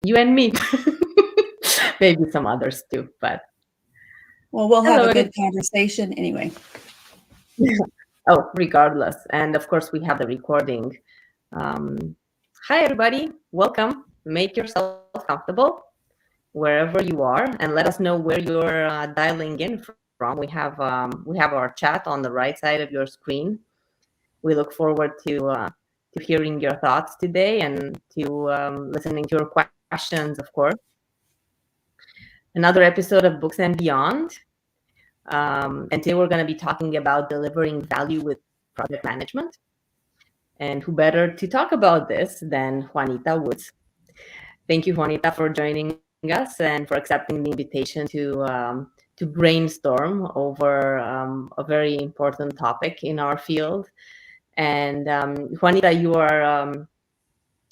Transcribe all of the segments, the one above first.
You and me. Maybe some others too, but Well, we'll have a hello. good conversation anyway. Oh, regardless. And of course, we have the recording. Um, Hi, everybody. Welcome. Make yourself comfortable wherever you are, and let us know where you're dialing in from. We have our chat on the right side of your screen. We look forward to hearing your thoughts today and to listening to your questions, of course. Another episode of Books and Beyond. And today we're going to be talking about delivering value with project management. And who better to talk about this than Juanita Woods? Thank you, Juanita, for joining us and for accepting the invitation to brainstorm over a very important topic in our field. And Juanita, you are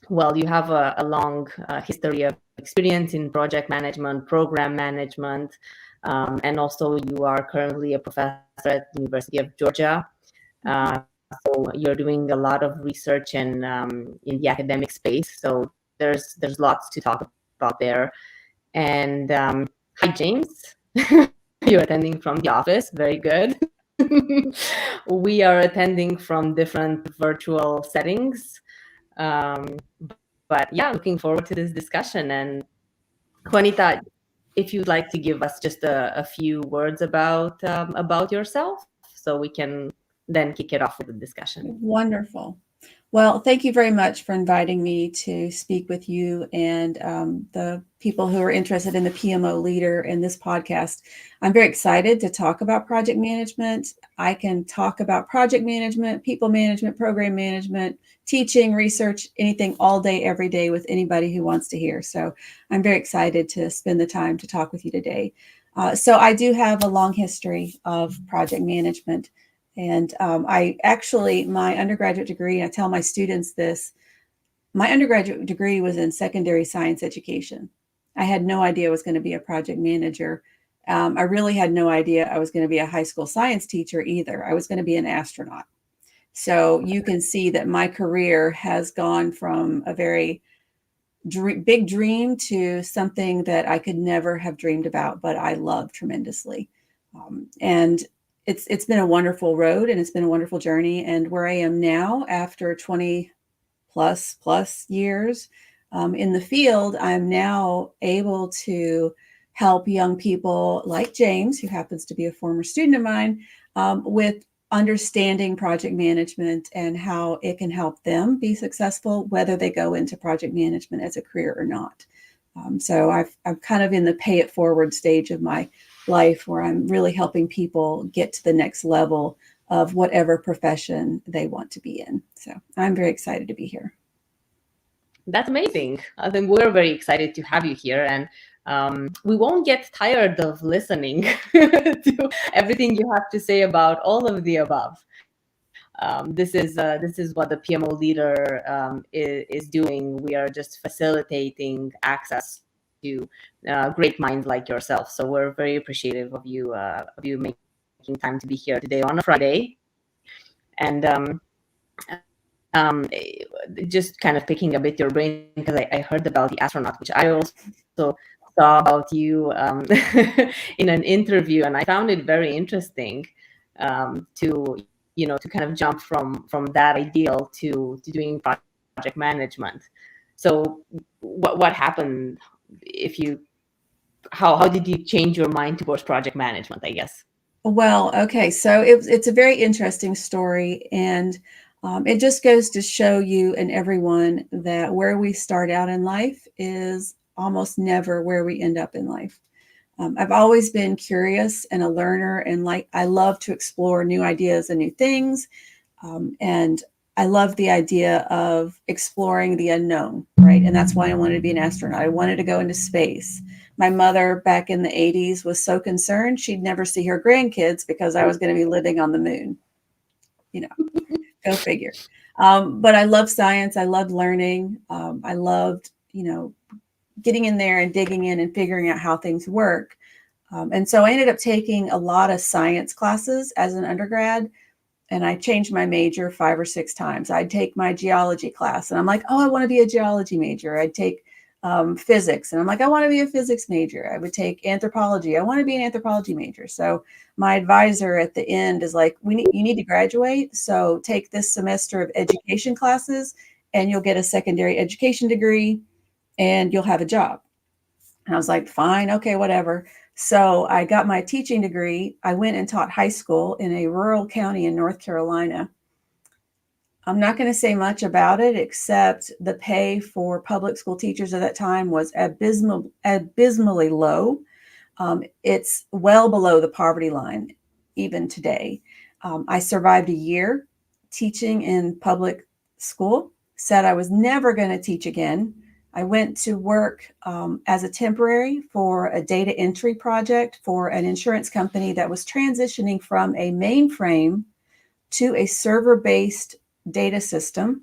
well, you have a long history of experience in project management, program management, and also you are currently a professor at the University of Georgia. So you're doing a lot of research in the academic space. So there's lots to talk about there. And hi, James. You're attending from the office. Very good. We are attending from different virtual settings. But yeah, looking forward to this discussion. And Juanita, if you'd like to give us just a few words about yourself, so we can then kick it off with the discussion. Wonderful. Well, thank you very much for inviting me to speak with you and the people who are interested in the PMO Leader in this podcast. I'm very excited to talk about project management. I can talk about project management, people management, program management, teaching, research, anything all day, every day with anybody who wants to hear. So I'm very excited to spend the time to talk with you today. So I do have a long history of project management. And I actually, my undergraduate degree, I tell my students this, my undergraduate degree was in secondary science education. I had no idea I was going to be a project manager. I really had no idea I was going to be a high school science teacher either. I was going to be an astronaut. So you can see that my career has gone from a very big dream to something that I could never have dreamed about, but I love tremendously. And it's been a wonderful road and it's been a wonderful journey. And where I am now, after 20 plus years in the field, I'm now able to help young people like James, who happens to be a former student of mine, with understanding project management and how it can help them be successful, whether they go into project management as a career or not. So I'm kind of in the pay it forward stage of my life where I'm really helping people get to the next level of whatever profession they want to be in. So I'm very excited to be here. That's amazing. I think we're very excited to have you here, and we won't get tired of listening to everything you have to say about all of the above. This is what the PMO Leader is doing. We are just facilitating access to great minds like yourself. So we're very appreciative of you making time to be here today on a Friday. And just kind of picking a bit your brain, because I heard about the astronaut, which I also saw about you in an interview, and I found it very interesting to kind of jump from that ideal to doing project management. So what happened? If you how did you change your mind towards project management, I guess? Well, okay, so it's a very interesting story, and it just goes to show you and everyone that where we start out in life is almost never where we end up in life. I've always been curious and a learner, and like I love to explore new ideas and new things. And I love the idea of exploring the unknown, right? And that's why I wanted to be an astronaut. I wanted to go into space. My mother back in the 80s was so concerned she'd never see her grandkids because I was going to be living on the moon. You know, go figure. But I love science. I loved learning. I loved, getting in there and digging in and figuring out how things work. And so I ended up taking a lot of science classes as an undergrad, and I changed my major 5 or 6 times. I'd take my geology class and I'm like, oh, I want to be a geology major. I'd take physics. And I'm like, I want to be a physics major. I would take anthropology. I want to be an anthropology major. So my advisor at the end is like, you need to graduate. So take this semester of education classes and you'll get a secondary education degree and you'll have a job. And I was like, fine, okay, whatever. So I got my teaching degree. I went and taught high school in a rural county in North Carolina. I'm not going to say much about it, except the pay for public school teachers at that time was abysmally low. It's well below the poverty line, even today. I survived a year teaching in public school, said I was never going to teach again. I went to work as a temporary for a data entry project for an insurance company that was transitioning from a mainframe to a server-based data system.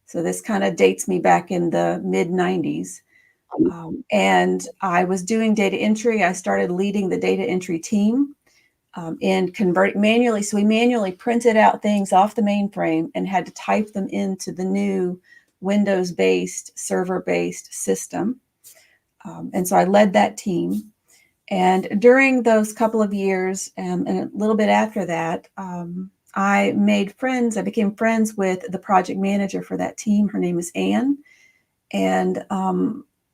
So this kind of dates me back in the mid 90s. And I was doing data entry. I started leading the data entry team and converting manually. So we manually printed out things off the mainframe and had to type them into the new Windows-based, server-based system. And so I led that team. And during those couple of years and a little bit after that, I made friends. I became friends with the project manager for that team. Her name is Anne. And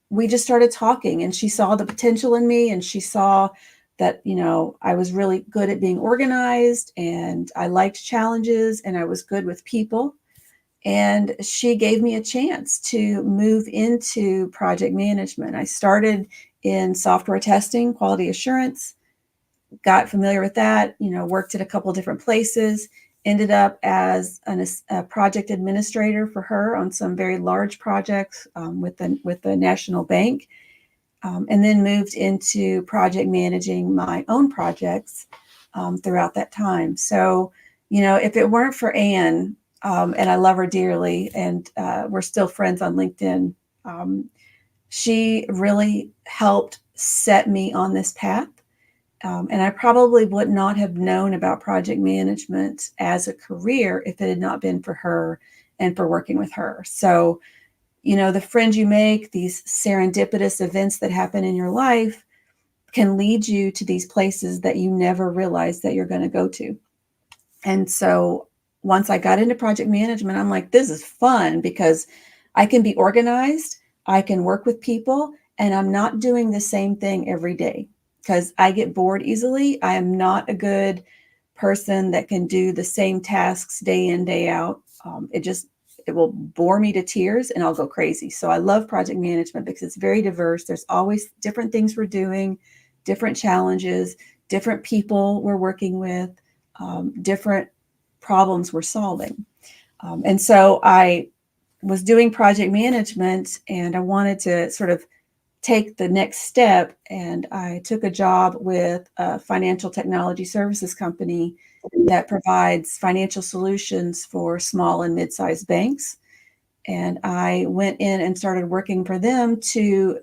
we just started talking, and she saw the potential in me, and she saw that, I was really good at being organized and I liked challenges and I was good with people. And she gave me a chance to move into project management. I started in software testing, quality assurance, got familiar with that, worked at a couple of different places, ended up as a project administrator for her on some very large projects with the national bank, and then moved into project managing my own projects throughout that time. So, if it weren't for Anne, and I love her dearly, and we're still friends on LinkedIn, she really helped set me on this path. And I probably would not have known about project management as a career if it had not been for her and for working with her. So, the friends you make, these serendipitous events that happen in your life can lead you to these places that you never realized that you're going to go to. And so once I got into project management, I'm like, this is fun because I can be organized, I can work with people, and I'm not doing the same thing every day because I get bored easily. I am not a good person that can do the same tasks day in, day out. It will bore me to tears and I'll go crazy. So I love project management because it's very diverse. There's always different things we're doing, different challenges, different people we're working with, different problems we're solving. And so I was doing project management and I wanted to sort of take the next step. And I took a job with a financial technology services company that provides financial solutions for small and mid-sized banks. And I went in and started working for them to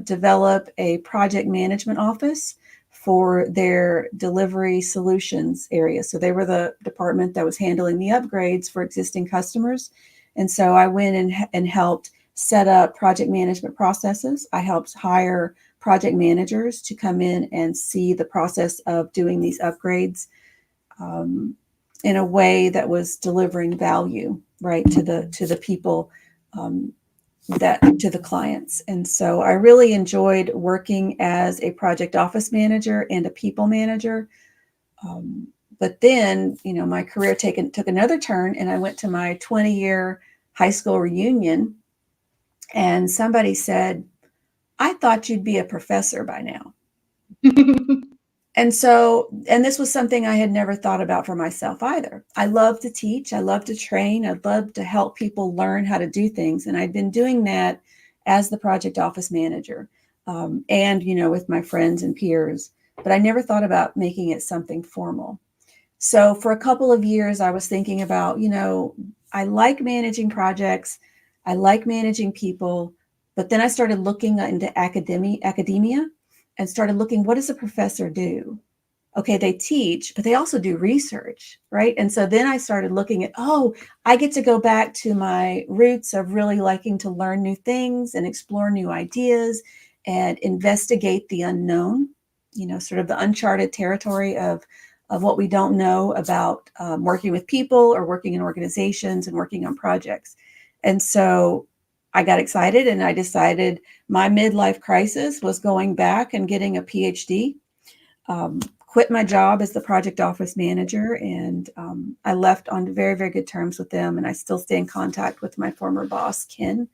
develop a project management office for their delivery solutions area. So they were the department that was handling the upgrades for existing customers. And so I went and helped set up project management processes. I helped hire project managers to come in and see the process of doing these upgrades in a way that was delivering value, right, to the people, to the clients. And so I really enjoyed working as a project office manager and a people manager. But then, my career took another turn, and I went to my 20-year high school reunion, and somebody said, I thought you'd be a professor by now. And this was something I had never thought about for myself either. I love to teach. I love to train. I'd love to help people learn how to do things. And I'd been doing that as the project office manager and, with my friends and peers. But I never thought about making it something formal. So for a couple of years, I was thinking about, I like managing projects. I like managing people. But then I started looking into academia and started looking, what does a professor do? okay, they teach, but they also do research, right? And so then I started looking at, oh, I get to go back to my roots of really liking to learn new things and explore new ideas and investigate the unknown, sort of the uncharted territory of what we don't know about working with people or working in organizations and working on projects. And so I got excited and I decided my midlife crisis was going back and getting a PhD. Quit my job as the project office manager, and I left on very, very good terms with them. And I still stay in contact with my former boss, Ken.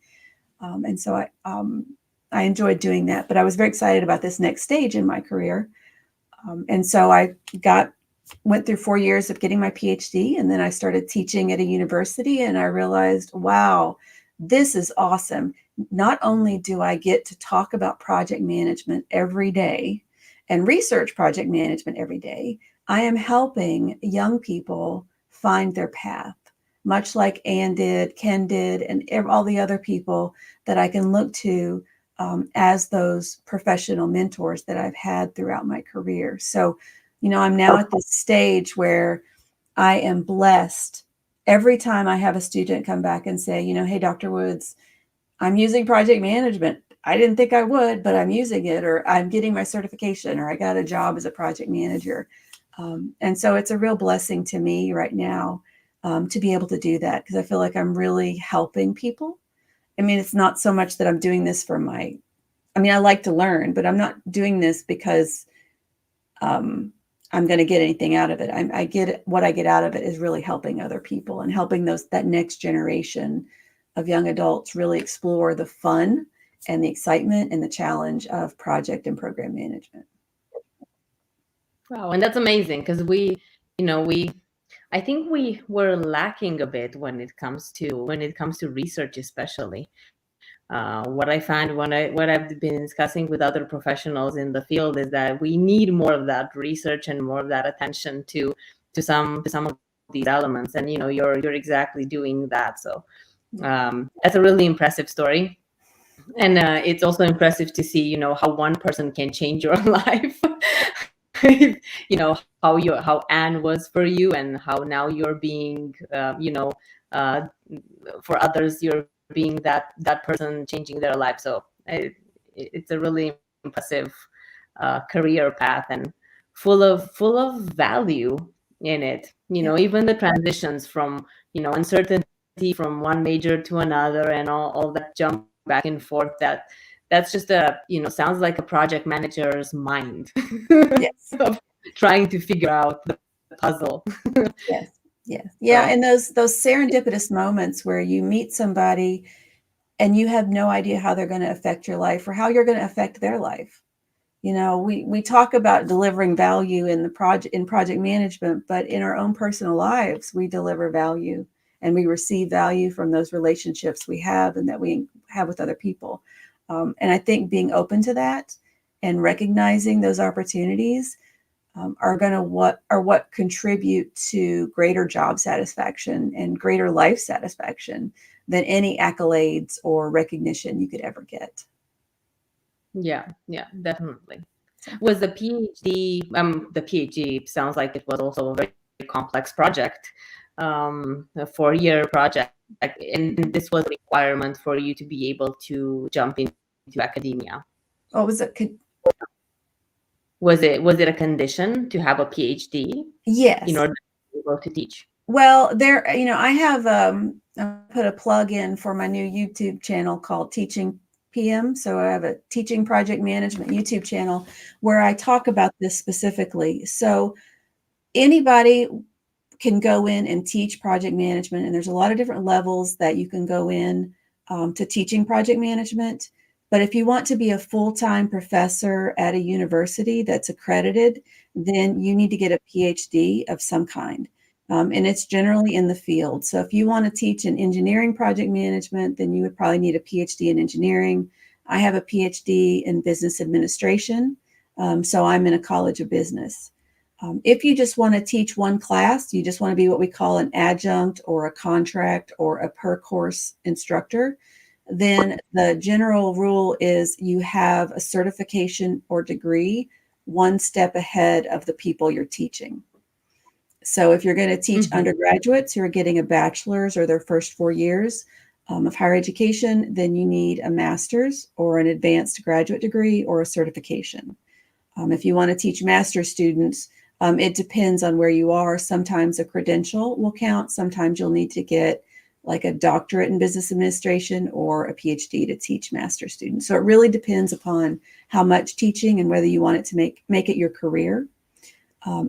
And so I enjoyed doing that. But I was very excited about this next stage in my career. And so I went through 4 years of getting my PhD, and then I started teaching at a university, and I realized, wow, this is awesome. Not only do I get to talk about project management every day and research project management every day, I am helping young people find their path, much like Ann did, Ken did, and all the other people that I can look to as those professional mentors that I've had throughout my career. So, I'm now at this stage where I am blessed every time I have a student come back and say, hey, Dr. Woods, I'm using project management. I didn't think I would, but I'm using it, or I'm getting my certification, or I got a job as a project manager. And so it's a real blessing to me right now to be able to do that, because I feel like I'm really helping people. I mean, it's not so much that I'm doing this I like to learn, but I'm not doing this because I'm going to get anything out of it. I get what I get out of it is really helping other people and helping that next generation of young adults really explore the fun and the excitement and the challenge of project and program management. Wow, and that's amazing, because I think we were lacking a bit when it comes to research, especially. What I find what I've been discussing with other professionals in the field is that we need more of that research and more of that attention to some of these elements, and you're exactly doing that. So that's a really impressive story. And it's also impressive to see how one person can change your life. How Anne was for you, and how now you're being uh, for others, you're being that person changing their life. So it's a really impressive career path, and full of value in it. Even the transitions from uncertainty from one major to another, and all that jump back and forth, that's just sounds like a project manager's mind. Yes. Of trying to figure out the puzzle. Yes. Yes. Yeah. And those serendipitous moments where you meet somebody and you have no idea how they're going to affect your life or how you're going to affect their life. We talk about delivering value in project management, but in our own personal lives, we deliver value and we receive value from those relationships we have and that we have with other people. And I think being open to that and recognizing those opportunities are what contribute to greater job satisfaction and greater life satisfaction than any accolades or recognition you could ever get. Yeah, definitely. Was the PhD sounds like it was also a very complex project, a 4-year project, and this was a requirement for you to be able to jump into academia. Oh, was it? Was it a condition to have a PhD? Yes. In order to be able to teach? Well, I have I put a plug in for my new YouTube channel called Teaching PM. So I have a teaching project management YouTube channel where I talk about this specifically. So anybody can go in and teach project management, and there's a lot of different levels that you can go in to teaching project management. But if you want to be a full-time professor at a university that's accredited, then you need to get a PhD of some kind. And it's generally in the field. So if you want to teach in engineering project management, then you would probably need a PhD in engineering. I have a PhD in business administration. So I'm in a college of business. If you just want to teach one class, you just want to be what we call an adjunct or a contract or a per course instructor, then the general rule is you have a certification or degree one step ahead of the people you're teaching. So if you're going to teach undergraduates who are getting a bachelor's or their first 4 years of higher education, then you need a master's or an advanced graduate degree or a certification. If you want to teach master's students, it depends on where you are. Sometimes a credential will count. Sometimes you'll need to get like a doctorate in business administration or a PhD to teach master's students. So it really depends upon how much teaching and whether you want it to make it your career,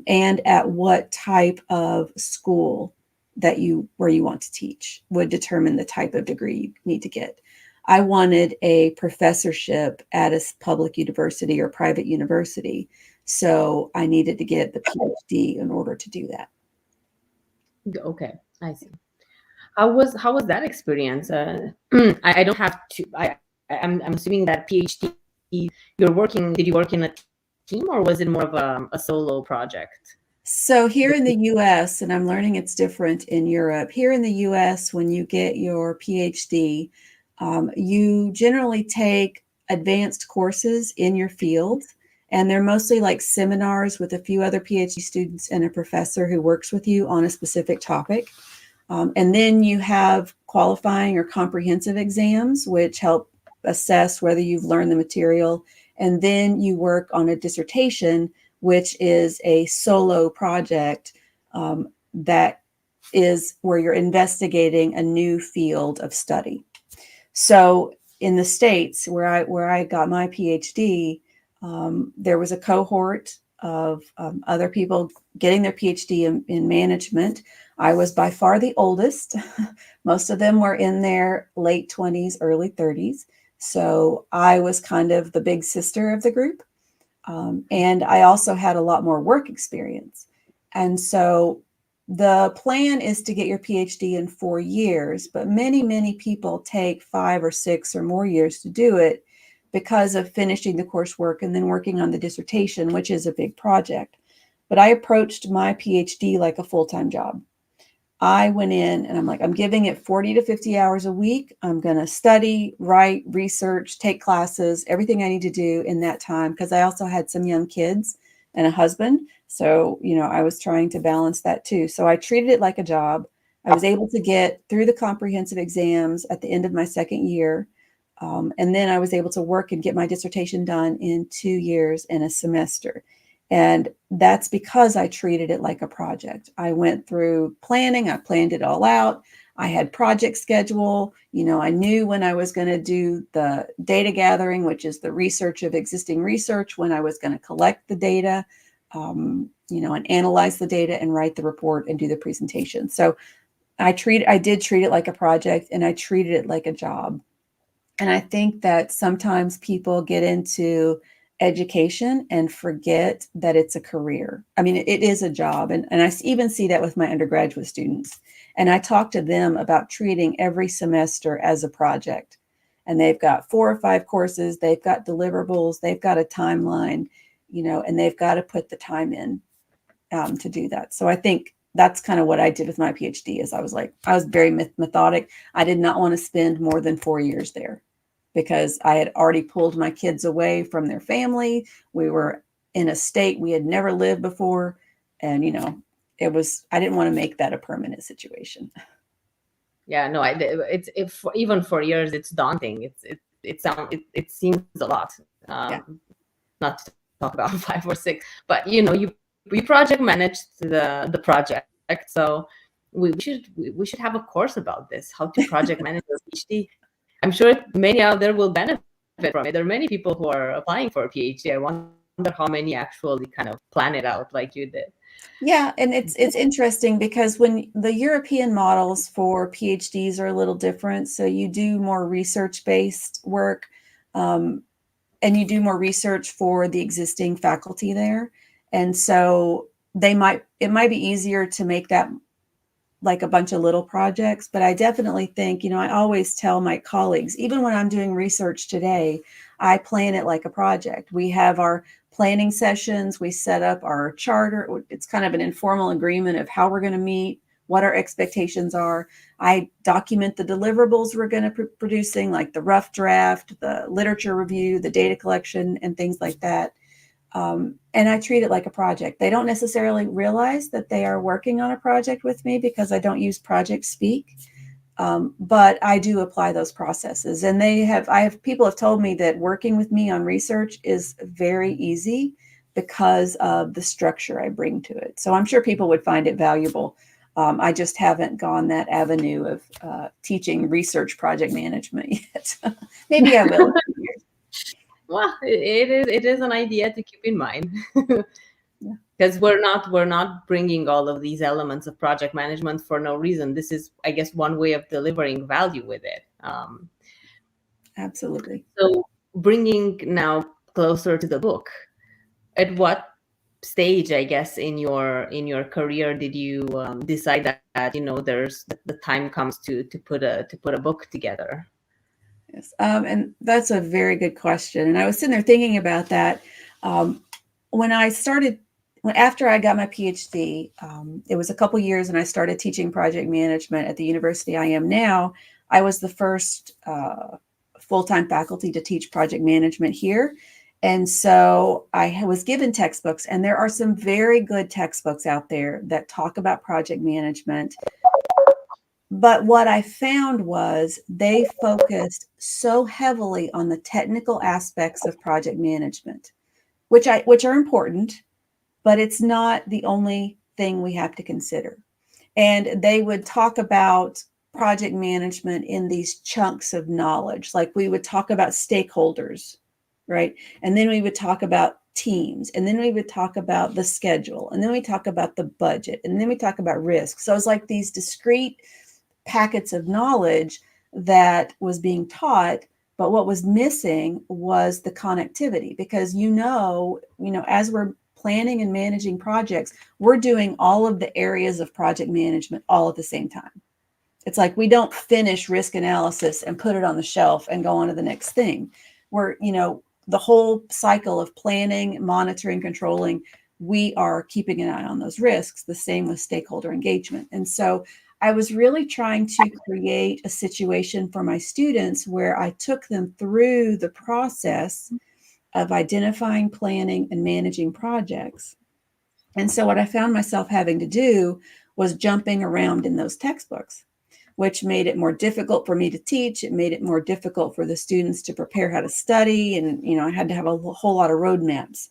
and at what type of school where you want to teach would determine the type of degree you need to get. I wanted a professorship at a public university or private university, so I needed to get the PhD in order to do that. Okay, I see. How was that experience? I don't have to. I'm assuming that PhD Did you work in a team, or was it more of a solo project? So here in the US, and I'm learning it's different in Europe, here in the US, when you get your PhD, you generally take advanced courses in your field, and they're mostly like seminars with a few other PhD students and a professor who works with you on a specific topic. And then you have qualifying or comprehensive exams, which help assess whether you've learned the material. And then you work on a dissertation, which is a solo project that is where you're investigating a new field of study. So in the States, where I got my PhD, there was a cohort of other people getting their PhD in management. I was by far the oldest. Most of them were in their late 20s, early 30s. So I was kind of the big sister of the group. And I also had a lot more work experience. And so the plan is to get your PhD in 4 years, but many, many people take 5 or 6 or more years to do it because of finishing the coursework and then working on the dissertation, which is a big project. But I approached my PhD like a full-time job. I went in and I'm like, I'm giving it 40 to 50 hours a week. I'm going to study, write, research, take classes, everything I need to do in that time, because I also had some young kids and a husband. So, I was trying to balance that too. So I treated it like a job. I was able to get through the comprehensive exams at the end of my second year. And then I was able to work and get my dissertation done in 2 years and a semester. And that's because I treated it like a project. I went through planning. I planned it all out. I had project schedule. I knew when I was going to do the data gathering, which is the research of existing research, when I was going to collect the data, and analyze the data and write the report and do the presentation. So I did treat it like a project, and I treated it like a job. And I think that sometimes people get into education and forget that it's a career. I mean, it is a job. And I even see that with my undergraduate students. And I talk to them about treating every semester as a project. And they've got 4 or 5 courses, they've got deliverables, they've got a timeline, and they've got to put the time in to do that. So I think that's kind of what I did with my PhD. Is I was very methodic. I did not want to spend more than 4 years there, because I had already pulled my kids away from their family. We were in a state we had never lived before. And, I didn't want to make that a permanent situation. Yeah, no, even for years, it's daunting. It seems a lot. Yeah. Not to talk about 5 or 6, but we project managed the project. So we should have a course about this, how to project manage a PhD. I'm sure many out there will benefit from it. There are many people who are applying for a PhD. I wonder how many actually kind of plan it out like you did. Yeah, and it's interesting because when the European models for PhDs are a little different, so you do more research-based work, and you do more research for the existing faculty there, and so it might be easier to make that like a bunch of little projects. But I definitely think, I always tell my colleagues, even when I'm doing research today, I plan it like a project. We have our planning sessions. We set up our charter. It's kind of an informal agreement of how we're going to meet, what our expectations are. I document the deliverables we're going to be producing, like the rough draft, the literature review, the data collection, and things like that. And I treat it like a project. They don't necessarily realize that they are working on a project with me because I don't use project speak. But I do apply those processes, and people have told me that working with me on research is very easy because of the structure I bring to it. So I'm sure people would find it valuable. I just haven't gone that avenue of teaching research project management yet. Maybe I will. Well, it is an idea to keep in mind. Because we're not bringing all of these elements of project management for no reason. This is, I guess, one way of delivering value with it. Absolutely. So bringing now closer to the book, at what stage, I guess, in your career did you decide that there's the time comes to put a book together? Yes. And that's a very good question. And I was sitting there thinking about that. When I started, after I got my PhD, it was a couple years and I started teaching project management at the university I am now. I was the first full-time faculty to teach project management here. And so I was given textbooks, and there are some very good textbooks out there that talk about project management. But what I found was they focused so heavily on the technical aspects of project management, which are important, but it's not the only thing we have to consider. And they would talk about project management in these chunks of knowledge. Like we would talk about stakeholders, right? And then we would talk about teams, and then we would talk about the schedule, and then we talk about the budget, and then we talk about risk. So it's like these discrete packets of knowledge that was being taught, but what was missing was the connectivity, because as we're planning and managing projects, we're doing all of the areas of project management all at the same time. It's like we don't finish risk analysis and put it on the shelf and go on to the next thing. We're, the whole cycle of planning, monitoring, controlling, we are keeping an eye on those risks. The same with stakeholder engagement. And so I was really trying to create a situation for my students where I took them through the process of identifying, planning, and managing projects. And so what I found myself having to do was jumping around in those textbooks, which made it more difficult for me to teach. It made it more difficult for the students to prepare how to study. And, I had to have a whole lot of roadmaps.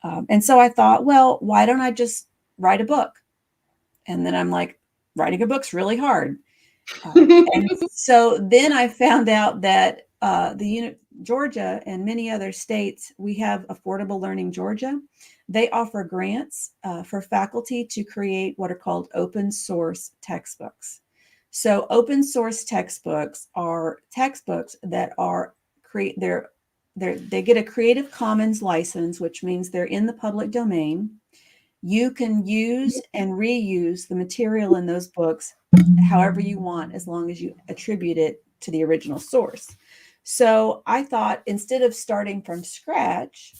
And so I thought, well, why don't I just write a book? And then I'm like, writing a book's really hard. And so then I found out that Georgia and many other states, we have Affordable Learning Georgia. They offer grants for faculty to create what are called open source textbooks. So open source textbooks are textbooks that are they get a Creative Commons license, which means they're in the public domain. You can use and reuse the material in those books however you want, as long as you attribute it to the original source. So I thought, instead of starting from scratch,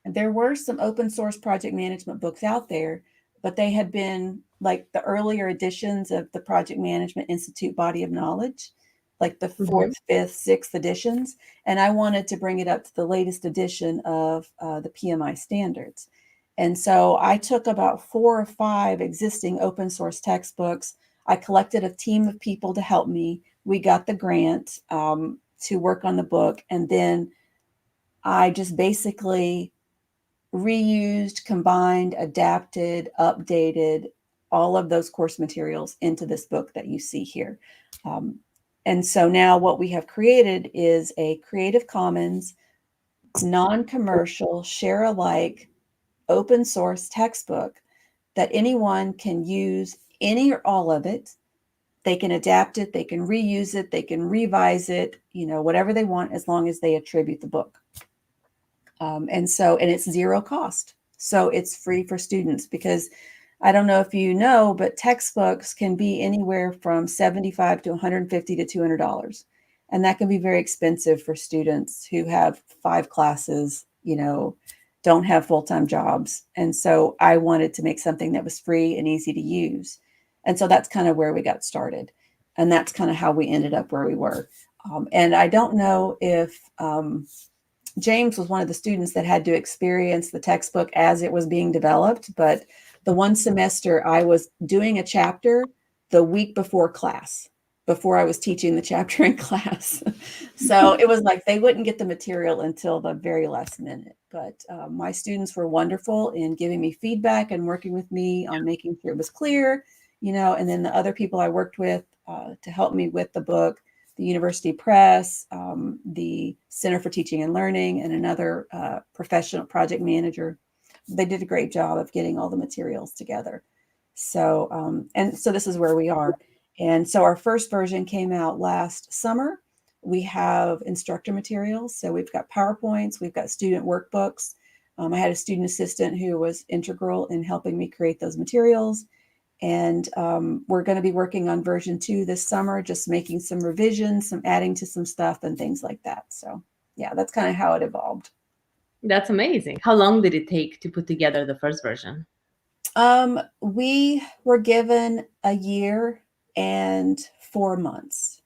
there were some open source project management books out there, but they had been like the earlier editions of the Project Management Institute body of knowledge, like the fourth, fifth, sixth editions. And I wanted to bring it up to the latest edition of the PMI standards. And so I took about 4 or 5 existing open source textbooks. I collected a team of people to help me. We got the grant to work on the book. And then I just basically reused, combined, adapted, updated all of those course materials into this book that you see here. And so now what we have created is a Creative Commons, non-commercial, share-alike, open source textbook that anyone can use any or all of it. They can adapt it, they can reuse it, they can revise it, whatever they want, as long as they attribute the book. And it's zero cost. So it's free for students, because I don't know if you know, but textbooks can be anywhere from $75 to $150 to $200. And that can be very expensive for students who have 5 classes, don't have full-time jobs. And so I wanted to make something that was free and easy to use. And so that's kind of where we got started. And that's kind of how we ended up where we were. And I don't know if James was one of the students that had to experience the textbook as it was being developed. But the one semester I was doing a chapter the week before class, before I was teaching the chapter in class. So it was like they wouldn't get the material until the very last minute. But my students were wonderful in giving me feedback and working with me on making sure it was clear, and then the other people I worked with to help me with the book, the University Press, the Center for Teaching and Learning, and another professional project manager. They did a great job of getting all the materials together. So, and so this is where we are. And so our first version came out last summer. We have instructor materials. So we've got PowerPoints, we've got student workbooks. I had a student assistant who was integral in helping me create those materials. And we're going to be working on version 2 this summer, just making some revisions, some adding to some stuff and things like that. So yeah, that's kind of how it evolved. That's amazing. How long did it take to put together the first version? We were given a year and 4 months.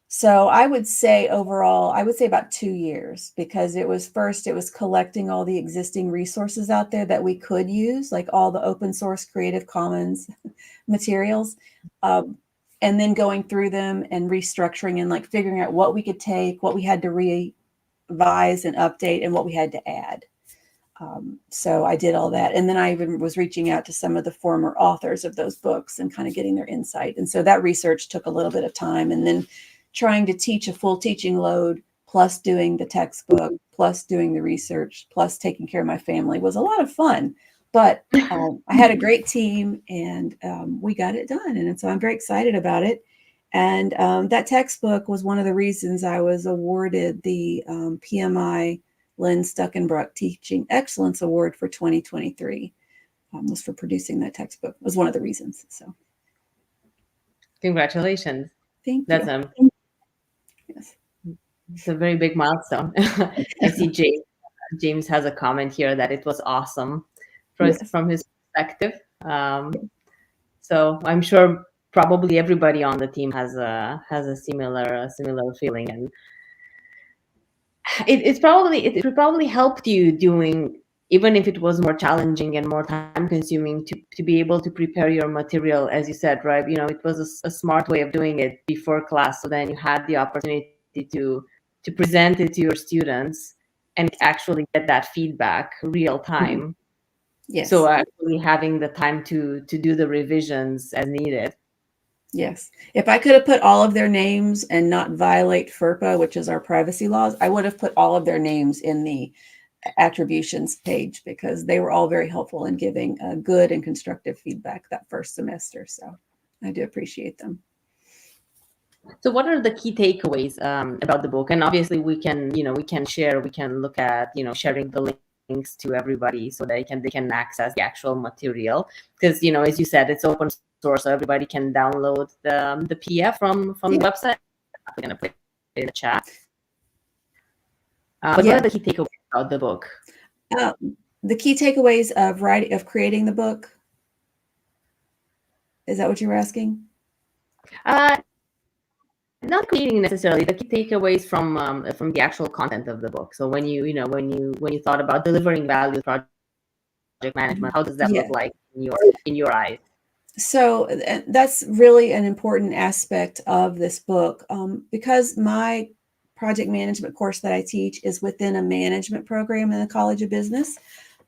So I would say overall, I would say about 2 years, because it was collecting all the existing resources out there that we could use, like all the open source Creative Commons materials, and then going through them and restructuring and like figuring out what we could take, what we had to revise and update, and what we had to add. So I did all that. And then I even was reaching out to some of the former authors of those books and kind of getting their insight. And so that research took a little bit of time. And then trying to teach a full teaching load, plus doing the textbook, plus doing the research, plus taking care of my family was a lot of fun. But I had a great team, and we got it done. And so I'm very excited about it. And that textbook was one of the reasons I was awarded the PMI Lynn Stuckenbrook Teaching Excellence Award for 2023. Was for producing that textbook. Was one of the reasons. So, Congratulations. Thank That's you. Yes. It's a very big milestone. I see James has a comment here that it was awesome from his perspective. So I'm sure probably everybody on the team has a similar feeling, and it probably helped you doing, even if it was more challenging and more time consuming, to be able to prepare your material, as you said, right? It was a smart way of doing it before class, so then you had the opportunity to present it to your students and actually get that feedback real time. Yes. So actually having the time to do the revisions as needed. Yes. If I could have put all of their names and not violate FERPA, which is our privacy laws, I would have put all of their names in the attributions page, because they were all very helpful in giving good and constructive feedback that first semester. So I do appreciate them. So what are the key takeaways about the book? And obviously we can share, we can look at, sharing the links to everybody so they can access the actual material. Because, as you said, it's open source, so everybody can download the PDF from the website. I'm going to put it in the chat. But what are the key takeaways about the book? The key takeaways of creating the book. Is that what you were asking? Not creating necessarily, the key takeaways from the actual content of the book. So when you thought about delivering value project management, how does that look like in your eyes? So that's really an important aspect of this book, because my project management course that I teach is within a management program in the College of Business.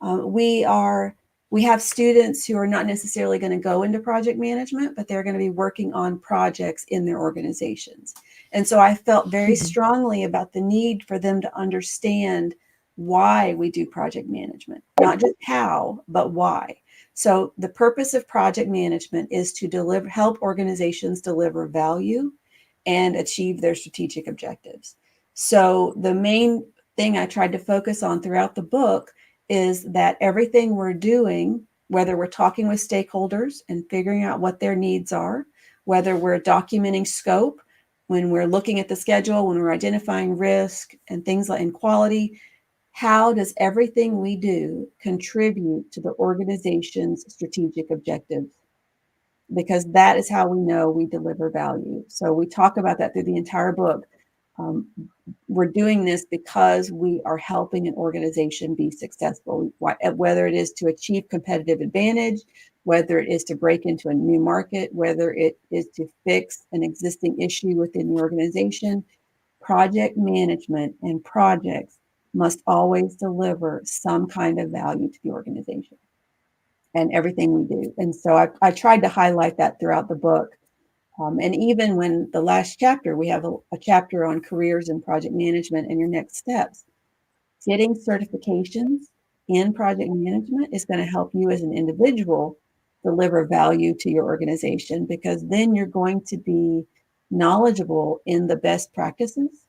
We have students who are not necessarily going to go into project management, but they're going to be working on projects in their organizations. And so I felt very strongly about the need for them to understand why we do project management, not just how, but why. So the purpose of project management is to help organizations deliver value and achieve their strategic objectives. So the main thing I tried to focus on throughout the book is that everything we're doing, whether we're talking with stakeholders and figuring out what their needs are, whether we're documenting scope, when we're looking at the schedule, when we're identifying risk and things like in quality, how does everything we do contribute to the organization's strategic objectives? Because that is how we know we deliver value. So we talk about that through the entire book. Um, we're doing this because we are helping an organization be successful, whether it is to achieve competitive advantage, whether it is to break into a new market, whether it is to fix an existing issue within the organization. Project management and projects must always deliver some kind of value to the organization and everything we do. And so I tried to highlight that throughout the book. And even when the last chapter, we have a chapter on careers in project management and your next steps. Getting certifications in project management is going to help you as an individual deliver value to your organization, because then you're going to be knowledgeable in the best practices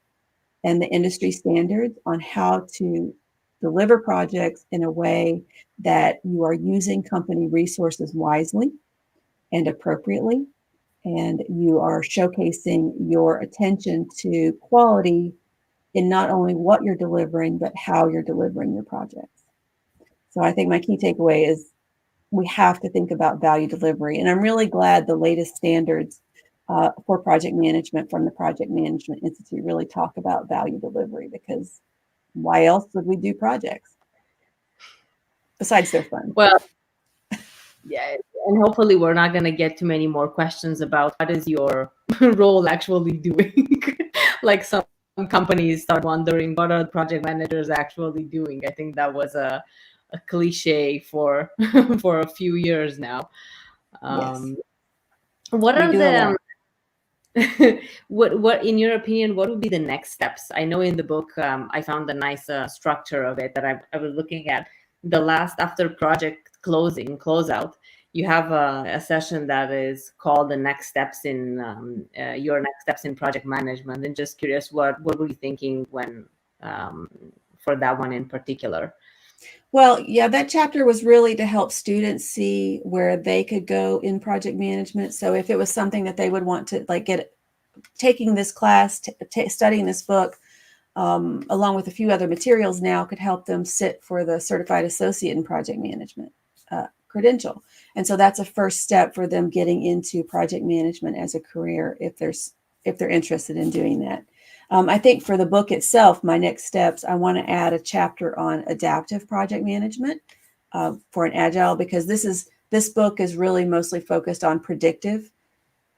and the industry standards on how to deliver projects in a way that you are using company resources wisely and appropriately, and you are showcasing your attention to quality in not only what you're delivering, but how you're delivering your projects. So I think my key takeaway is we have to think about value delivery. And I'm really glad the latest standards for project management from the Project Management Institute really talk about value delivery, because why else would we do projects besides they're fun? Well, yeah, and hopefully we're not going to get too many more questions about what is your role actually doing. Like some companies start wondering what are project managers actually doing. I think that was a cliche for for a few years now. Yes, What we are do a the lot. what in your opinion, what would be the next steps? I know in the book I found a nice structure of it that I was looking at. The last, after project closeout, you have a session that is called the next steps in your next steps in project management. And just curious, what were you thinking when for that one in particular? Well, yeah, that chapter was really to help students see where they could go in project management. So if it was something that they would want to like get taking this class, studying this book, along with a few other materials now, could help them sit for the Certified Associate in Project Management credential. And so that's a first step for them getting into project management as a career if they're interested in doing that. I think for the book itself, my next steps, I want to add a chapter on adaptive project management for an agile, because this book is really mostly focused on predictive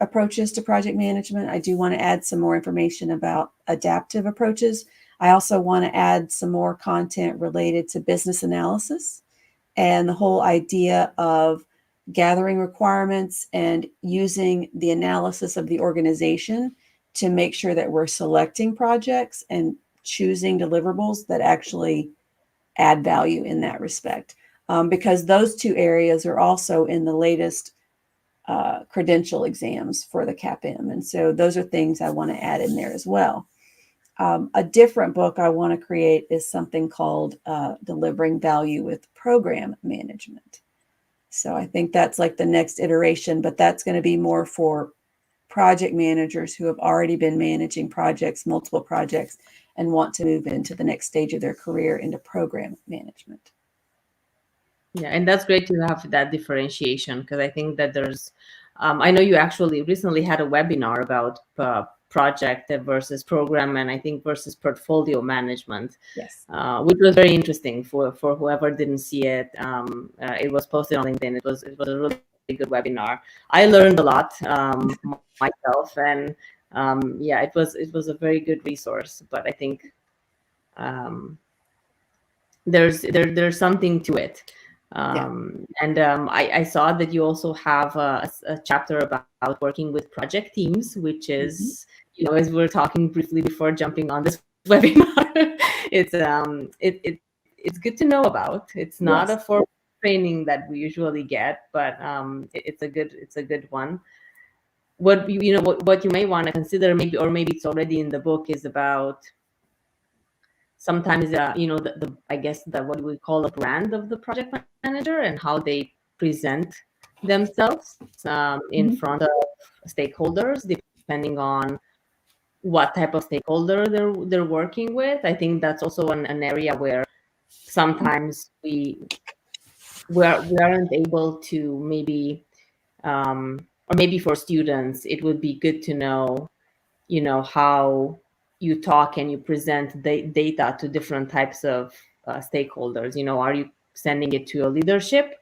approaches to project management. I do want to add some more information about adaptive approaches. I also want to add some more content related to business analysis and the whole idea of gathering requirements and using the analysis of the organization to make sure that we're selecting projects and choosing deliverables that actually add value in that respect. Because those two areas are also in the latest credential exams for the CAPM. And so those are things I want to add in there as well. A different book I want to create is something called Delivering Value with Program Management. So I think that's like the next iteration, but that's going to be more for project managers who have already been managing projects, multiple projects, and want to move into the next stage of their career into program management. Yeah, and that's great to have that differentiation, because I think that there's, I know you actually recently had a webinar about project versus program, and I think versus portfolio management. Yes. Which was very interesting for whoever didn't see it. It was posted on LinkedIn. It was a really good webinar. I learned a lot myself, and yeah, it was a very good resource. But I think there's something to it. And I saw that you also have a chapter about working with project teams, which is, as we were talking briefly before jumping on this webinar, it's good to know about. It's not a formal training that we usually get, but it's a good one. What what you may want to consider, maybe it's already in the book, is about sometimes the I guess what we call a brand of the project manager and how they present themselves in front of stakeholders, depending on what type of stakeholder they're working with. I think that's also an area where sometimes we aren't able to maybe or maybe for students it would be good to know how you talk and you present the data to different types of stakeholders. Are you sending it to your leadership?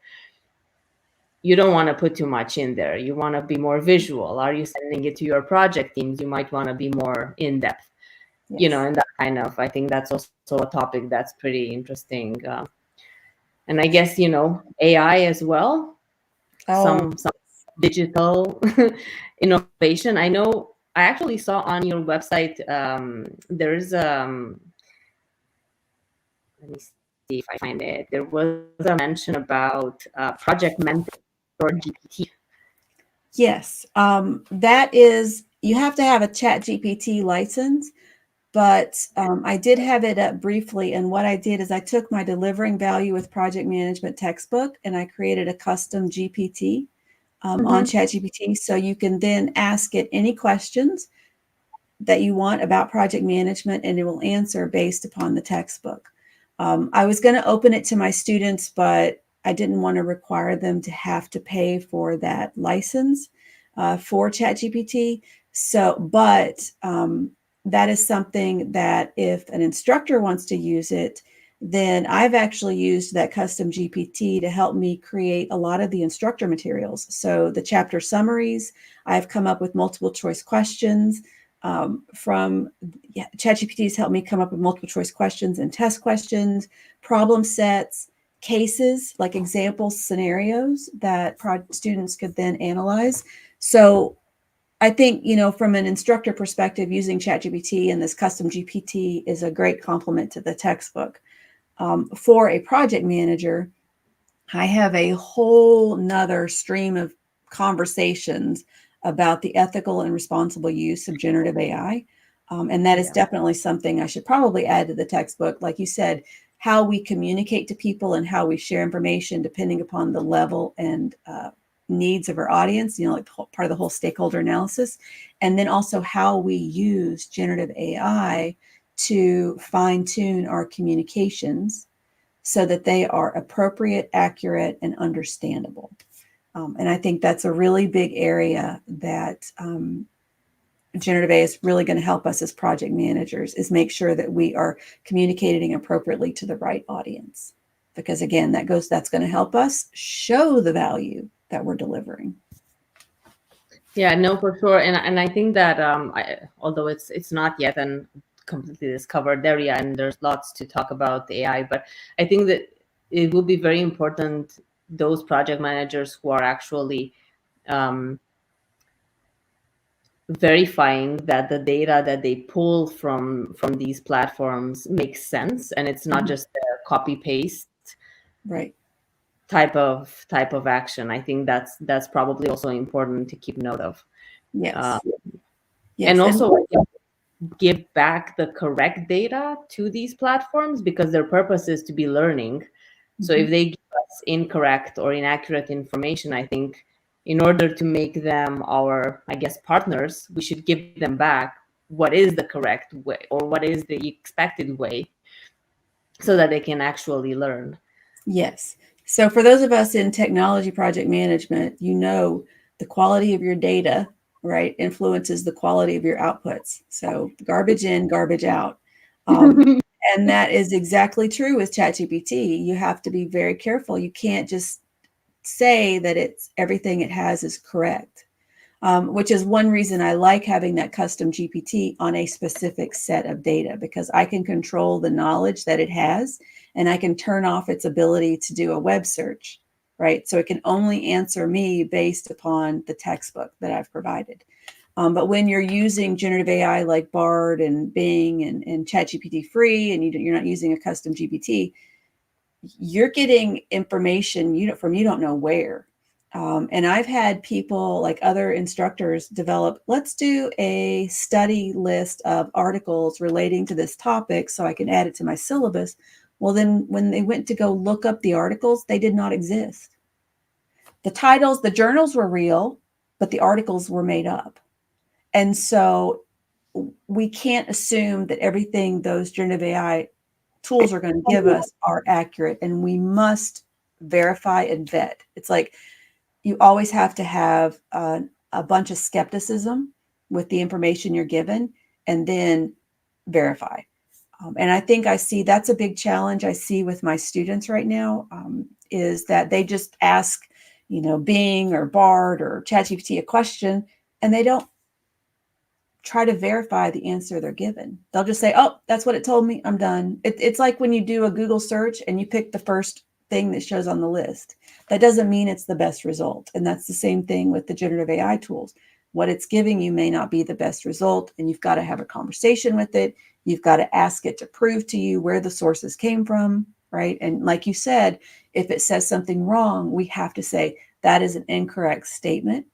You don't want to put too much in there. You want to be more visual. Are you sending it to your project teams? You might want to be more in depth. Yes. And that kind of, I think that's also a topic that's pretty interesting. And I guess, AI as well, Oh, some digital innovation. I actually saw on your website, there's, let me see if I find it. There was a mention about Project Mentor GPT. yes. That is, you have to have a Chat GPT license, but I did have it up briefly. And what I did is I took my Delivering Value with Project Management textbook and I created a custom GPT on ChatGPT. So you can then ask it any questions that you want about project management and it will answer based upon the textbook. I was going to open it to my students, but I didn't want to require them to have to pay for that license for ChatGPT. But that is something that if an instructor wants to use it, then I've actually used that custom GPT to help me create a lot of the instructor materials. So the chapter summaries, I've come up with multiple choice questions. ChatGPT has helped me come up with multiple choice questions and test questions, problem sets, cases, like example scenarios that students could then analyze. So I think, from an instructor perspective, using ChatGPT and this custom GPT is a great complement to the textbook. For a project manager, I have a whole nother stream of conversations about the ethical and responsible use of generative AI. And that is definitely something I should probably add to the textbook. Like you said, how we communicate to people and how we share information depending upon the level and needs of our audience, like part of the whole stakeholder analysis. And then also how we use generative AI to fine tune our communications so that they are appropriate, accurate, and understandable. And I think that's a really big area that generative AI is really going to help us as project managers, is make sure that we are communicating appropriately to the right audience. Because again, that's going to help us show the value that we're delivering. Yeah, no, for sure. And I think that although it's not yet an completely discovered area and there's lots to talk about AI, but I think that it will be very important, those project managers who are actually verifying that the data that they pull from these platforms makes sense and it's not just a copy paste Right. type of action. I think that's probably also important to keep note of. Yes. Yes. And also give back the correct data to these platforms because their purpose is to be learning. So if they give us incorrect or inaccurate information, I think in order to make them our, I guess, partners, we should give them back what is the correct way or what is the expected way so that they can actually learn. Yes. So for those of us in technology project management, the quality of your data, right, influences the quality of your outputs. So garbage in, garbage out. And that is exactly true with ChatGPT. You have to be very careful. You can't just say that everything it has is correct. Which is one reason I like having that custom GPT on a specific set of data, because I can control the knowledge that it has and I can turn off its ability to do a web search, right? So it can only answer me based upon the textbook that I've provided. But when you're using generative AI like Bard and Bing and ChatGPT free, and you're not using a custom GPT, you're getting information you don't know where. And I've had people, like other instructors, develop, let's do a study list of articles relating to this topic so I can add it to my syllabus. Well, then when they went to go look up the articles, they did not exist. The titles, the journals were real, but the articles were made up. And so we can't assume that everything those generative AI tools are going to give us are accurate, and we must verify and vet. It's like you always have to have a bunch of skepticism with the information you're given, and then verify. And I think I see that's a big challenge I see with my students right now, is that they just ask, Bing or Bard or ChatGPT a question, and they don't try to verify the answer they're given. They'll just say, oh, that's what it told me, I'm done. It's like when you do a Google search and you pick the first thing that shows on the list. That doesn't mean it's the best result. And that's the same thing with the generative AI tools. What it's giving you may not be the best result, and you've got to have a conversation with it. You've got to ask it to prove to you where the sources came from, right? And like you said, if it says something wrong, we have to say, that is an incorrect statement.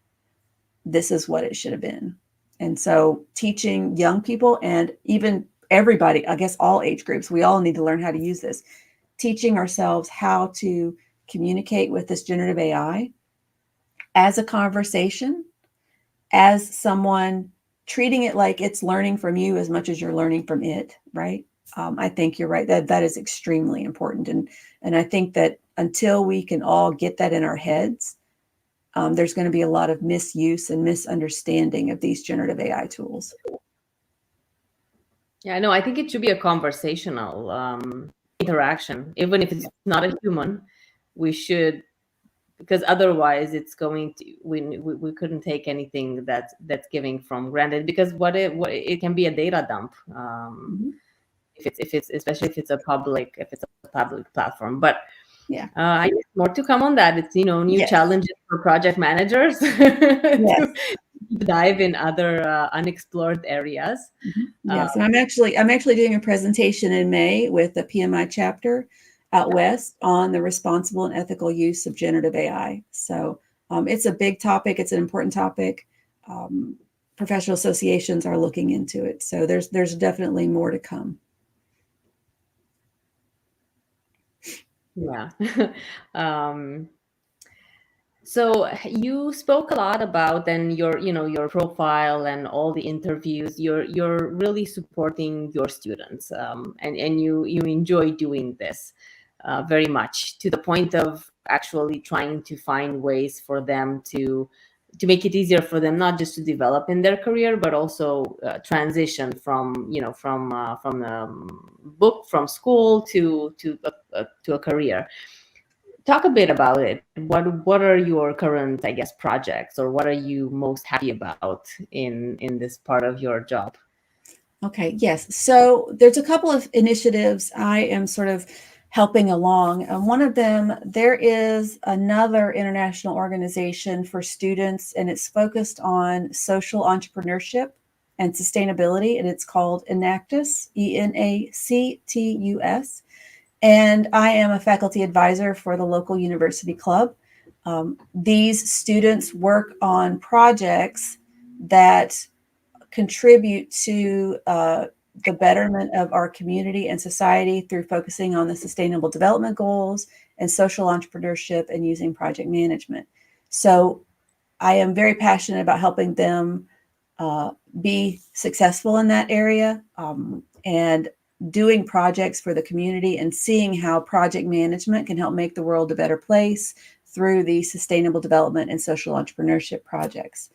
This is what it should have been. And so teaching young people, and even everybody, I guess all age groups, we all need to learn how to use this. Teaching ourselves how to communicate with this generative AI as a conversation, as someone treating it like it's learning from you as much as you're learning from it, right? I think you're right. That is extremely important. And I think that until we can all get that in our heads, there's going to be a lot of misuse and misunderstanding of these generative AI tools. Yeah, no, I think it should be a conversational interaction, even if it's not a human. We should, because otherwise it's going to we couldn't take anything that's giving from granted, because what it can be a data dump, if it's especially if it's a public platform. But Yeah. I guess more to come on that. It's new Yes. challenges for project managers Yes. to dive in other unexplored areas. Yes, and I'm actually doing a presentation in May with the PMI chapter out west on the responsible and ethical use of generative AI. So it's a big topic. It's an important topic. Professional associations are looking into it. So there's definitely more to come. Yeah. So you spoke a lot about then your profile and all the interviews. You're really supporting your students, and you enjoy doing this very much, to the point of actually trying to find ways for them to make it easier for them, not just to develop in their career, but also transition from from school to a career. Talk a bit about it. What are your current, I guess, projects, or what are you most happy about in this part of your job? Okay, yes. So there's a couple of initiatives I am sort of helping along. One of them, there is another international organization for students, and it's focused on social entrepreneurship and sustainability, and it's called Enactus, Enactus. And I am a faculty advisor for the local university club. These students work on projects that contribute to the betterment of our community and society through focusing on the sustainable development goals and social entrepreneurship and using project management. So I am very passionate about helping them be successful in that area, and doing projects for the community and seeing how project management can help make the world a better place through the sustainable development and social entrepreneurship projects.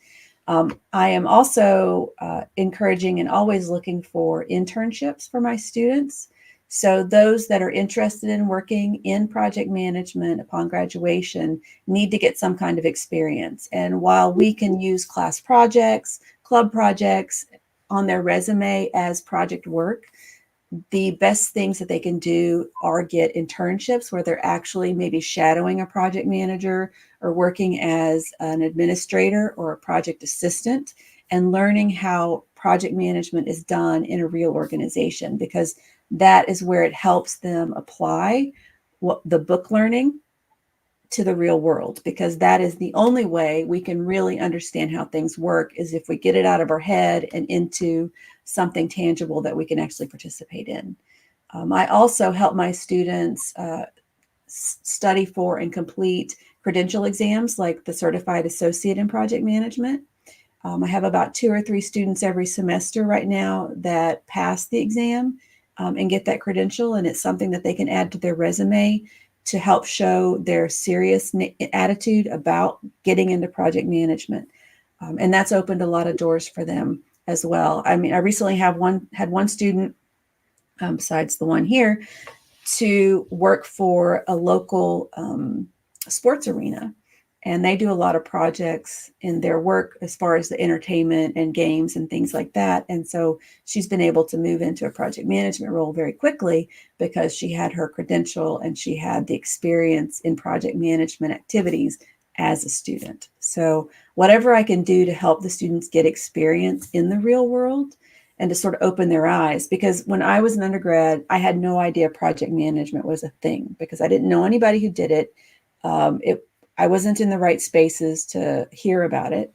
I am also encouraging and always looking for internships for my students. So those that are interested in working in project management upon graduation need to get some kind of experience. And while we can use class projects, club projects on their resume as project work, the best things that they can do are get internships where they're actually maybe shadowing a project manager or working as an administrator or a project assistant, and learning how project management is done in a real organization, because that is where it helps them apply what the book learning to the real world, because that is the only way we can really understand how things work, is if we get it out of our head and into something tangible that we can actually participate in. I also help my students study for and complete credential exams like the Certified Associate in Project Management. I have about 2 or 3 students every semester right now that pass the exam and get that credential, and it's something that they can add to their resume to help show their serious attitude about getting into project management. And that's opened a lot of doors for them. as well. I mean, I recently had one student, besides the one here, to work for a local sports arena. And they do a lot of projects in their work as far as the entertainment and games and things like that. And so she's been able to move into a project management role very quickly because she had her credential and she had the experience in project management activities as a student. So whatever I can do to help the students get experience in the real world and to sort of open their eyes. Because when I was an undergrad, I had no idea project management was a thing because I didn't know anybody who did it. I wasn't in the right spaces to hear about it.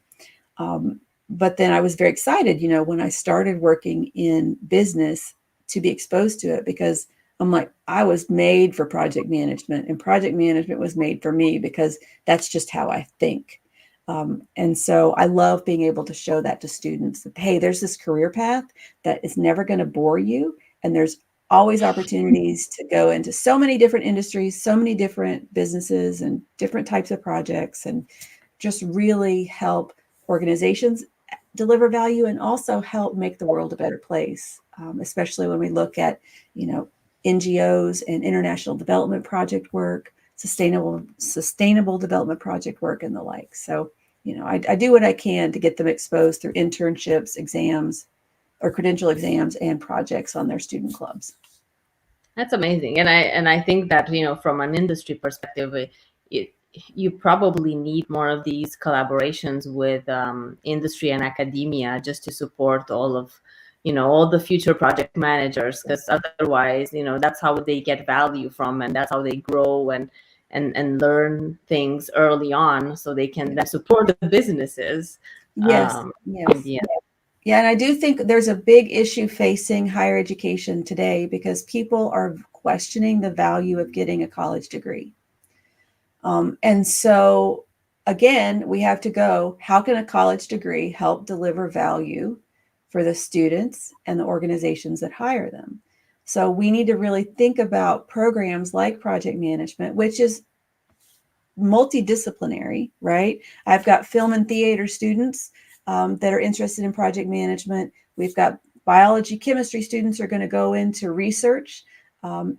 But then I was very excited, when I started working in business to be exposed to it because I'm like, I was made for project management and project management was made for me because that's just how I think. And so I love being able to show that to students that, hey, there's this career path that is never going to bore you. And there's always opportunities to go into so many different industries, so many different businesses and different types of projects, and just really help organizations deliver value and also help make the world a better place, especially when we look at, NGOs and international development project work, sustainable development project work, and the like. So, I do what I can to get them exposed through internships, exams, or credential exams and projects on their student clubs. That's amazing. And I think that, from an industry perspective, you probably need more of these collaborations with industry and academia just to support all the future project managers, because otherwise, that's how they get value from, and that's how they grow and learn things early on so they can then support the businesses. Yes, In yes. the end. Yeah, and I do think there's a big issue facing higher education today because people are questioning the value of getting a college degree. And so, again, we have to go, how can a college degree help deliver value for the students and the organizations that hire them? So, we need to really think about programs like project management, which is multidisciplinary, right? I've got film and theater students that are interested in project management. We've got biology, chemistry students are going to go into research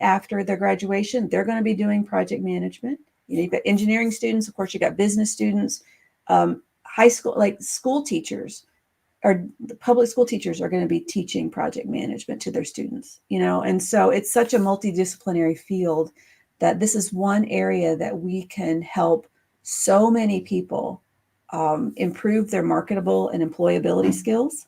after their graduation. They're going to be doing project management. You've got engineering students, of course, you got business students, high school, like school teachers or the public school teachers are going to be teaching project management to their students, and so it's such a multidisciplinary field that this is one area that we can help so many people improve their marketable and employability skills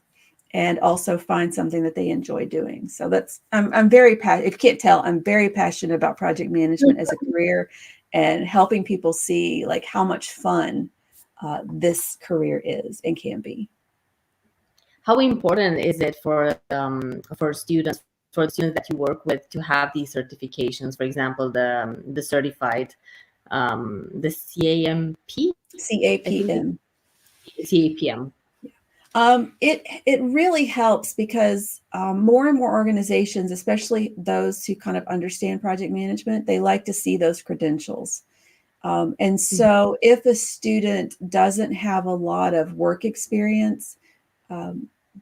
and also find something that they enjoy doing. So I'm very passionate. If you can't tell, I'm very passionate about project management as a career and helping people see like how much fun this career is and can be. How important is it for the students that you work with to have these certifications? For example, the certified, the CAMP, I think CAPM. CAPM. It really helps because more and more organizations, especially those who kind of understand project management, they like to see those credentials. And so if a student doesn't have a lot of work experience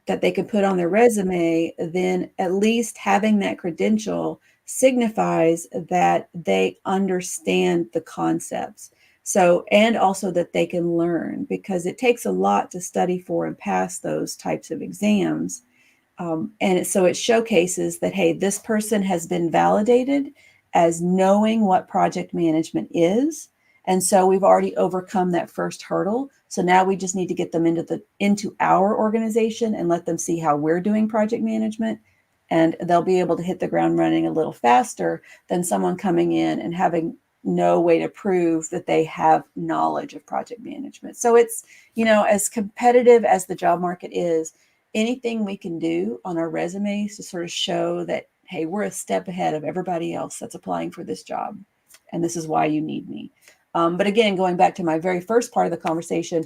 that they can put on their resume, then at least having that credential signifies that they understand the concepts. So, and also that they can learn because it takes a lot to study for and pass those types of exams. So it showcases that, hey, this person has been validated as knowing what project management is. And so we've already overcome that first hurdle. So now we just need to get them into our organization and let them see how we're doing project management. And they'll be able to hit the ground running a little faster than someone coming in and having no way to prove that they have knowledge of project management. So it's, as competitive as the job market is, anything we can do on our resumes to sort of show that, hey, we're a step ahead of everybody else that's applying for this job. And this is why you need me. But again, going back to my very first part of the conversation,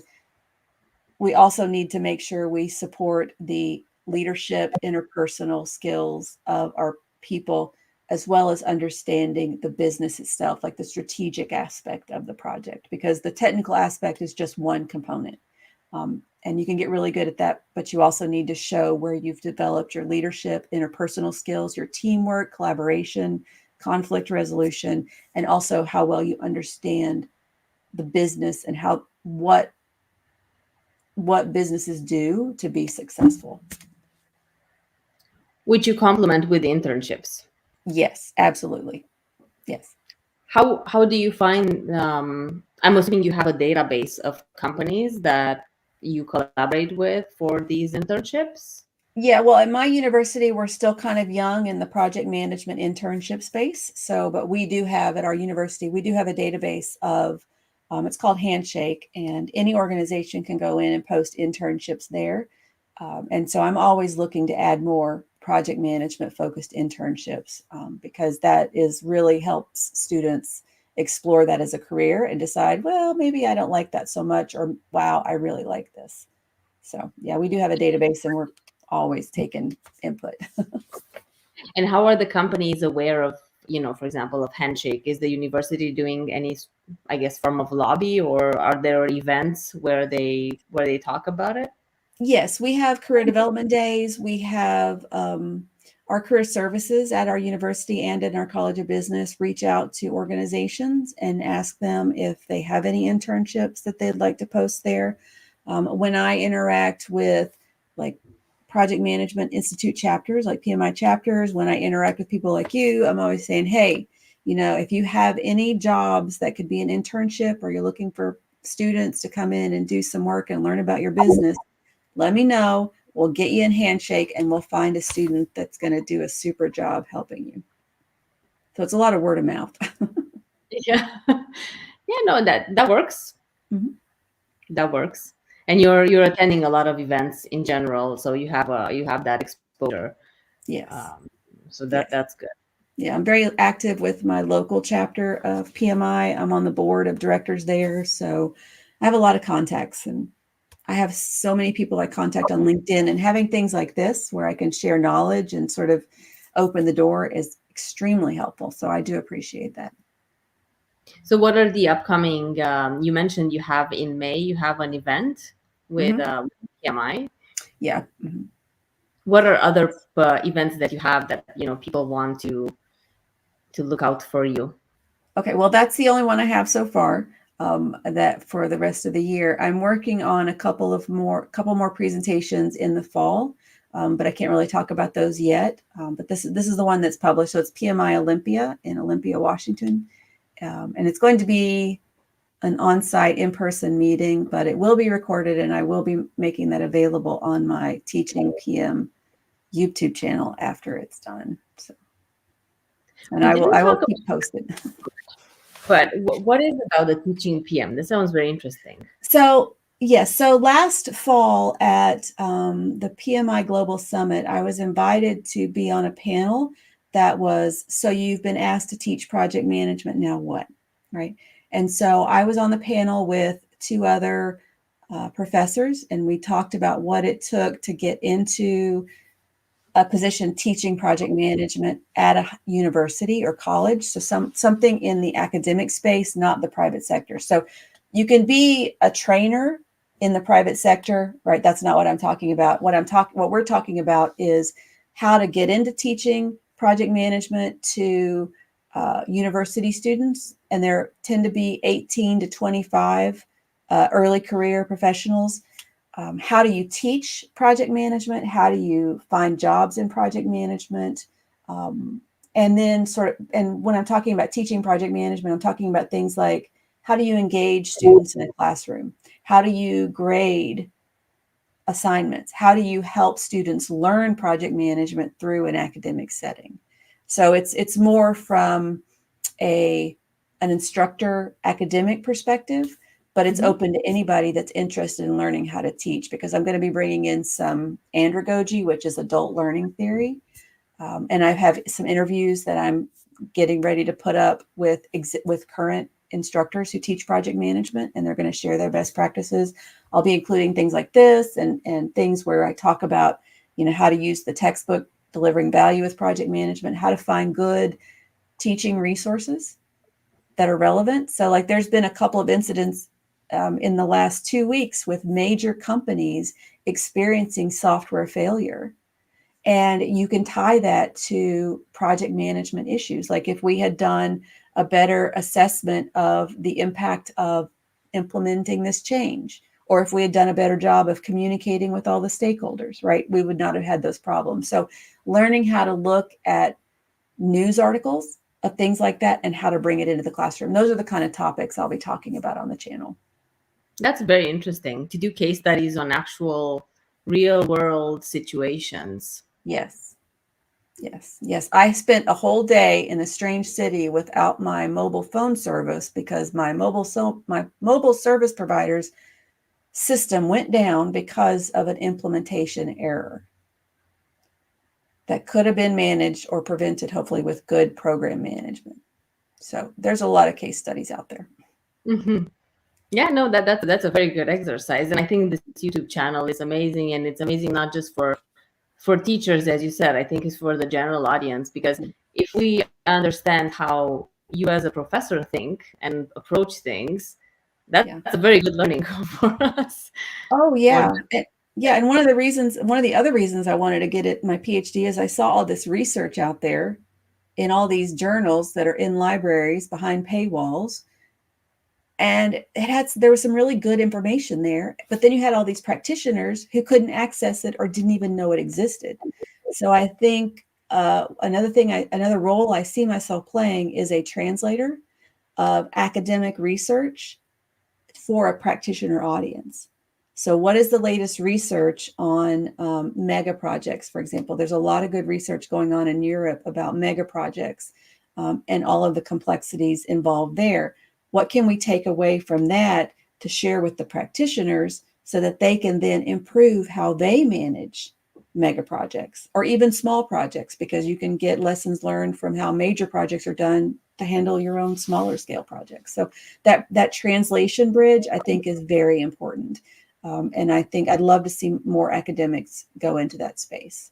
we also need to make sure we support the leadership, interpersonal skills of our people, as well as understanding the business itself, like the strategic aspect of the project, because the technical aspect is just one component. And you can get really good at that, but you also need to show where you've developed your leadership, interpersonal skills, your teamwork, collaboration, conflict resolution, and also how well you understand the business and what businesses do to be successful. Which you complement with internships. Yes, absolutely. Yes. How do you find? I'm assuming you have a database of companies that you collaborate with for these internships. Yeah, well, at my university, we're still kind of young in the project management internship space. So, but we do have at our university, we do have a database of, it's called Handshake, and any organization can go in and post internships there. And so I'm always looking to add more project management focused internships because that is really helps students explore that as a career and decide, well, maybe I don't like that so much, or wow, I really like this. So yeah, we do have a database and we're always taking input. And how are the companies aware of, for example, of Handshake? Is the university doing any, I guess, form of lobby, or are there events where they talk about it? Yes, we have career development days. We have our career services at our university and in our College of Business reach out to organizations and ask them if they have any internships that they'd like to post there. When I interact with like project management institute chapters, like PMI chapters, when I interact with people like you, I'm always saying, hey, if you have any jobs that could be an internship or you're looking for students to come in and do some work and learn about your business, let me know. We'll get you in Handshake and we'll find a student that's going to do a super job helping you. So it's a lot of word of mouth. Yeah. Yeah, no, that works. Mhm. That works. And you're attending a lot of events in general, so you have that exposure. Yes. So Yes. that's good. Yeah, I'm very active with my local chapter of PMI. I'm on the board of directors there. So I have a lot of contacts and I have so many people I contact on LinkedIn, and having things like this where I can share knowledge and sort of open the door is extremely helpful. So I do appreciate that. So what are the upcoming, you mentioned you have in May, you have an event with PMI. Yeah. Mm-hmm. What are other events that you have that, people want to look out for you? Okay, well, that's the only one I have so far. That for the rest of the year, I'm working on a couple more presentations in the fall, but I can't really talk about those yet. But this is the one that's published, so it's PMI Olympia in Olympia, Washington, and it's going to be an on-site, in-person meeting, but it will be recorded, and I will be making that available on my Teaching PM YouTube channel after it's done. So, and I will keep posted. But what is about the Teaching PM? This sounds very interesting. So, yes. So last fall at the PMI Global Summit, I was invited to be on a panel that was, so you've been asked to teach project management, now what? Right. And so I was on the panel with two other professors, and we talked about what it took to get into a position teaching project management at a university or college. So something in the academic space, not the private sector. So you can be a trainer in the private sector, right? That's not what I'm talking about. What we're talking about is how to get into teaching project management to university students, and there tend to be 18 to 25 early career professionals. How do you teach project management? How do you find jobs in project management? And then and when I'm talking about teaching project management, I'm talking about things like, how do you engage students in a classroom? How do you grade assignments? How do you help students learn project management through an academic setting? So it's more from an instructor academic perspective, but it's open to anybody that's interested in learning how to teach, because I'm going to be bringing in some andragogy, which is adult learning theory. And I have some interviews that I'm getting ready to put up with current instructors who teach project management, and they're going to share their best practices. I'll be including things like this and things where I talk about, how to use the textbook delivering value with project management, how to find good teaching resources that are relevant. So like there's been a couple of incidents in the last 2 weeks with major companies experiencing software failure. And you can tie that to project management issues. Like if we had done a better assessment of the impact of implementing this change, or if we had done a better job of communicating with all the stakeholders, right, we would not have had those problems. So learning how to look at news articles of things like that and how to bring it into the classroom. Those are the kind of topics I'll be talking about on the channel. That's very interesting to do case studies on actual real world situations. Yes. Yes. Yes. I spent a whole day in a strange city without my mobile phone service because my mobile service provider's system went down because of an implementation error that could have been managed or prevented, hopefully, with good program management. So there's a lot of case studies out there. Mm-hmm. Yeah, no, that's a very good exercise, and I think this YouTube channel is amazing, and it's amazing not just for teachers, as you said. I think it's for the general audience, because if we understand how you as a professor think and approach things, that's a very good learning for us. Oh yeah. Yeah, and one of the other reasons I wanted to get my PhD is I saw all this research out there in all these journals that are in libraries behind paywalls. And there was some really good information there, but then you had all these practitioners who couldn't access it or didn't even know it existed. So I think another role I see myself playing is a translator of academic research for a practitioner audience. So what is the latest research on mega projects, for example? There's a lot of good research going on in Europe about mega projects and all of the complexities involved there. What can we take away from that to share with the practitioners so that they can then improve how they manage mega projects or even small projects, because you can get lessons learned from how major projects are done to handle your own smaller scale projects. So that translation bridge, I think, is very important. And I think I'd love to see more academics go into that space.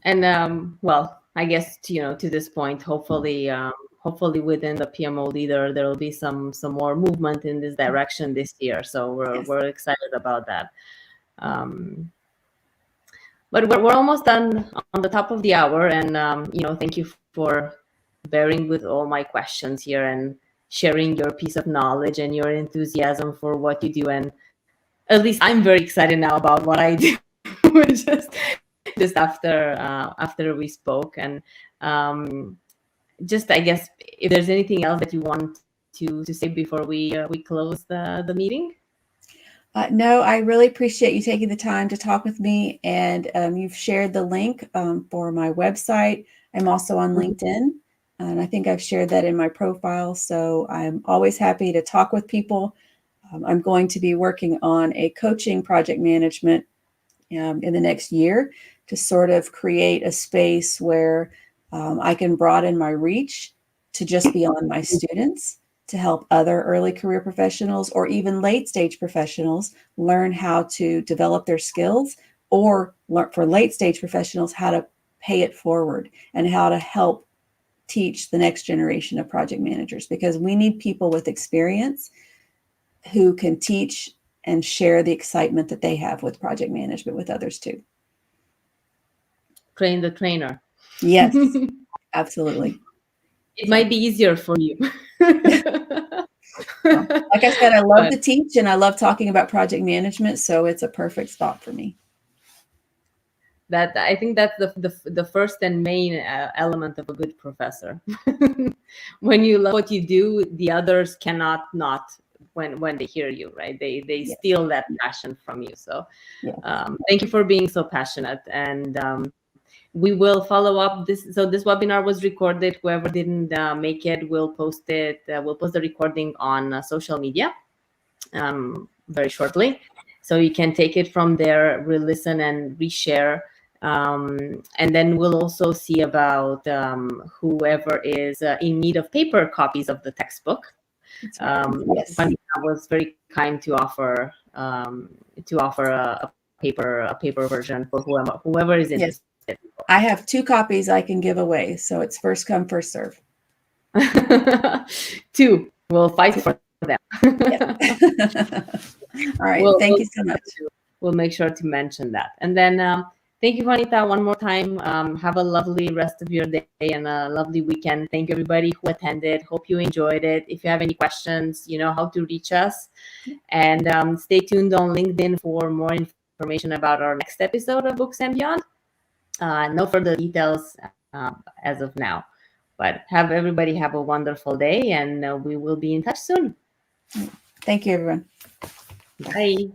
And well, I guess to this point, hopefully within the PMO Leader, there will be some more movement in this direction this year. So we're excited about that. But we're almost done on the top of the hour, and thank you for bearing with all my questions here and sharing your piece of knowledge and your enthusiasm for what you do. And at least I'm very excited now about what I do. just after we spoke, and just I guess if there's anything else that you want to say before we close the meeting. No, I really appreciate you taking the time to talk with me, and you've shared the link for my website. I'm also on LinkedIn, and I think I've shared that in my profile. So I'm always happy to talk with people. I'm going to be working on a coaching project management in the next year to sort of create a space where I can broaden my reach to just beyond my students, to help other early career professionals or even late stage professionals learn how to develop their skills, or for late stage professionals how to pay it forward and how to help teach the next generation of project managers, because we need people with experience who can teach and share the excitement that they have with project management with others too. Train the trainer. Yes, absolutely. It might be easier for you. Well, like I said, I love to teach and I love talking about project management, so it's a perfect spot for me. That I think that's the first and main element of a good professor. When you love what you do, the others cannot not when they hear you, right? They yes. steal that passion from you. So yes. Thank you for being so passionate, and we will follow up this. So this webinar was recorded. Whoever didn't make it, we'll post it. We'll post the recording on social media very shortly, so you can take it from there, re-listen and reshare. And then we'll also see about whoever is in need of paper copies of the textbook. Yes. Vanessa was very kind to offer a paper version for whoever is interested. Yes. I have 2 copies I can give away, so it's first come, first serve. 2. We'll fight for them. All right. We'll, Thank we'll, you so much. we'll make sure to mention that. And then thank you, Juanita, one more time. Have a lovely rest of your day and a lovely weekend. Thank you, everybody who attended. Hope you enjoyed it. If you have any questions, you know how to reach us. And stay tuned on LinkedIn for more information about our next episode of Books and Beyond. No further details as of now. But everybody have a wonderful day, and we will be in touch soon. Thank you, everyone. Bye.